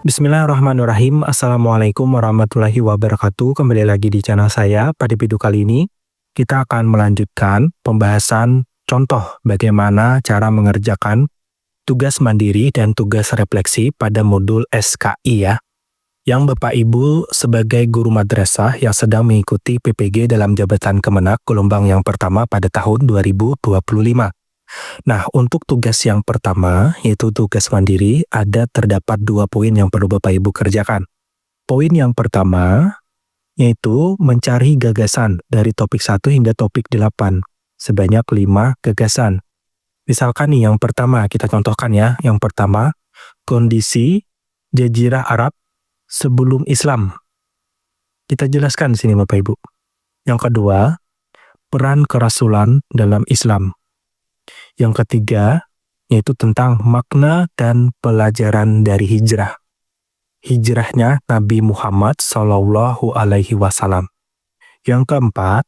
Bismillahirrahmanirrahim. Assalamualaikum warahmatullahi wabarakatuh. Kembali lagi di channel saya. Pada video kali ini, kita akan melanjutkan pembahasan contoh bagaimana cara mengerjakan tugas mandiri dan tugas refleksi pada modul SKI ya. Yang Bapak Ibu sebagai guru madrasah yang sedang mengikuti PPG dalam jabatan Kemenak gelombang yang pertama pada tahun 2025. Nah, untuk tugas yang pertama, yaitu tugas mandiri, terdapat 2 poin yang perlu Bapak Ibu kerjakan. Poin yang pertama, yaitu mencari gagasan dari topik 1 hingga topik 8, sebanyak 5 gagasan. Misalkan nih, yang pertama, kita contohkan ya. Yang pertama, kondisi Jazirah Arab sebelum Islam. Kita jelaskan di sini Bapak Ibu. Yang kedua, peran kerasulan dalam Islam. Yang ketiga, yaitu tentang makna dan pelajaran dari hijrah. Hijrahnya Nabi Muhammad SAW. Yang keempat,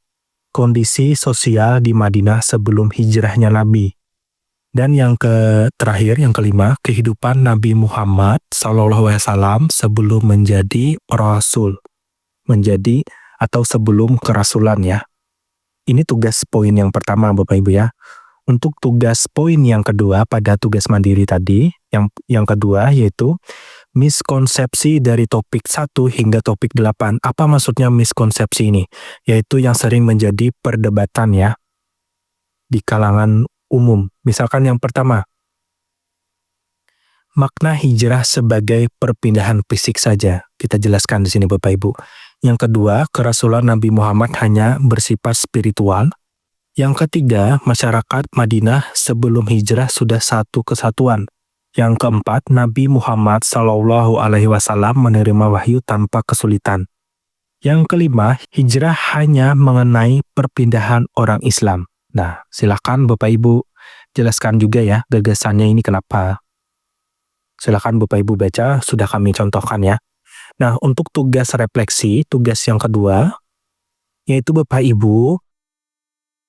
kondisi sosial di Madinah sebelum hijrahnya Nabi. Dan yang terakhir, yang kelima, kehidupan Nabi Muhammad SAW sebelum menjadi Rasul. Menjadi atau sebelum kerasulan ya. Ini tugas poin yang pertama Bapak Ibu ya. Untuk tugas poin yang kedua pada tugas mandiri tadi, yang kedua yaitu miskonsepsi dari topik 1 hingga topik 8. Apa maksudnya miskonsepsi ini? Yaitu yang sering menjadi perdebatan ya di kalangan umum. Misalkan yang pertama, makna hijrah sebagai perpindahan fisik saja. Kita jelaskan di sini Bapak Ibu. Yang kedua, kerasulan Nabi Muhammad hanya bersifat spiritual. Yang ketiga, masyarakat Madinah sebelum hijrah sudah satu kesatuan. Yang keempat, Nabi Muhammad SAW menerima wahyu tanpa kesulitan. Yang kelima, hijrah hanya mengenai perpindahan orang Islam. Nah, silakan Bapak Ibu jelaskan juga ya gagasannya ini kenapa. Silakan Bapak Ibu baca, sudah kami contohkan ya. Nah, untuk tugas refleksi, tugas yang kedua, yaitu Bapak Ibu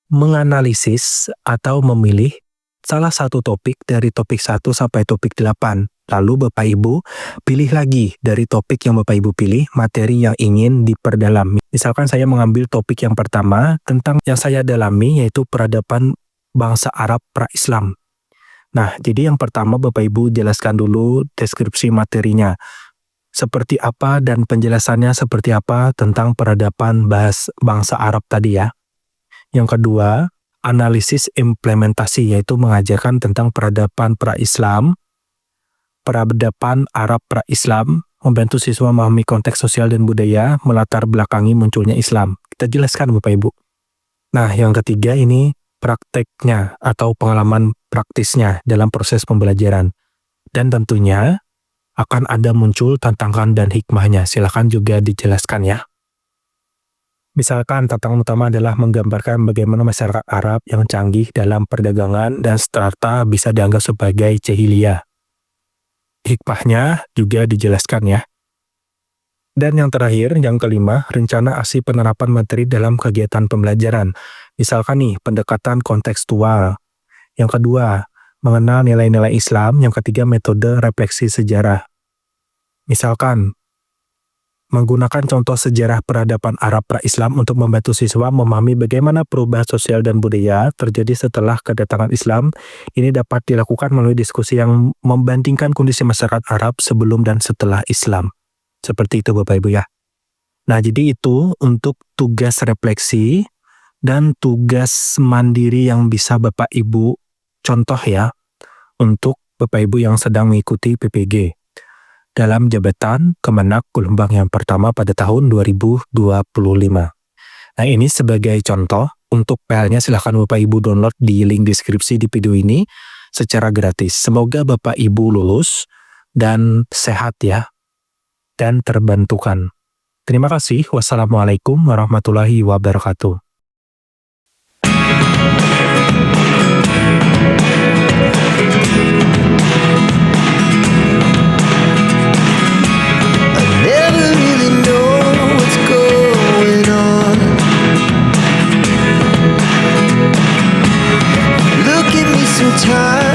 menganalisis atau memilih salah satu topik dari topik 1 sampai topik 8. Lalu Bapak Ibu pilih lagi dari topik yang Bapak Ibu pilih materi yang ingin diperdalam. Misalkan saya mengambil topik yang pertama tentang yang saya dalami yaitu peradaban bangsa Arab pra-Islam. Nah, jadi yang pertama Bapak Ibu jelaskan dulu deskripsi materinya. Seperti apa dan penjelasannya seperti apa tentang peradaban bangsa Arab tadi ya. Yang kedua, analisis implementasi, yaitu mengajarkan tentang peradaban pra-Islam, peradaban Arab pra-Islam, membantu siswa memahami konteks sosial dan budaya, melatar belakangi munculnya Islam. Kita jelaskan Bapak Ibu. Nah, yang ketiga ini prakteknya atau pengalaman praktisnya dalam proses pembelajaran. Dan tentunya akan ada muncul tantangan dan hikmahnya. Silakan juga dijelaskan ya. Misalkan tantangan utama adalah menggambarkan bagaimana masyarakat Arab yang canggih dalam perdagangan dan strata bisa dianggap sebagai jahiliyah. Hikmahnya juga dijelaskan ya. Dan yang terakhir, yang kelima, rencana aksi penerapan materi dalam kegiatan pembelajaran. Misalkan nih, pendekatan kontekstual. Yang kedua, mengenal nilai-nilai Islam. Yang ketiga, metode refleksi sejarah. Misalkan, menggunakan contoh sejarah peradaban Arab pra-Islam untuk membantu siswa memahami bagaimana perubahan sosial dan budaya terjadi setelah kedatangan Islam. Ini dapat dilakukan melalui diskusi yang membandingkan kondisi masyarakat Arab sebelum dan setelah Islam. Seperti itu Bapak Ibu ya. Nah, jadi itu untuk tugas refleksi dan tugas mandiri yang bisa Bapak Ibu contoh ya untuk Bapak Ibu yang sedang mengikuti PPG dalam jabatan Kemenak gelombang yang pertama pada tahun 2025. Nah, ini sebagai contoh, untuk filenya silahkan Bapak Ibu download di link deskripsi di video ini secara gratis. Semoga Bapak Ibu lulus dan sehat ya, dan terbantukan. Terima kasih. Wassalamualaikum warahmatullahi wabarakatuh. Time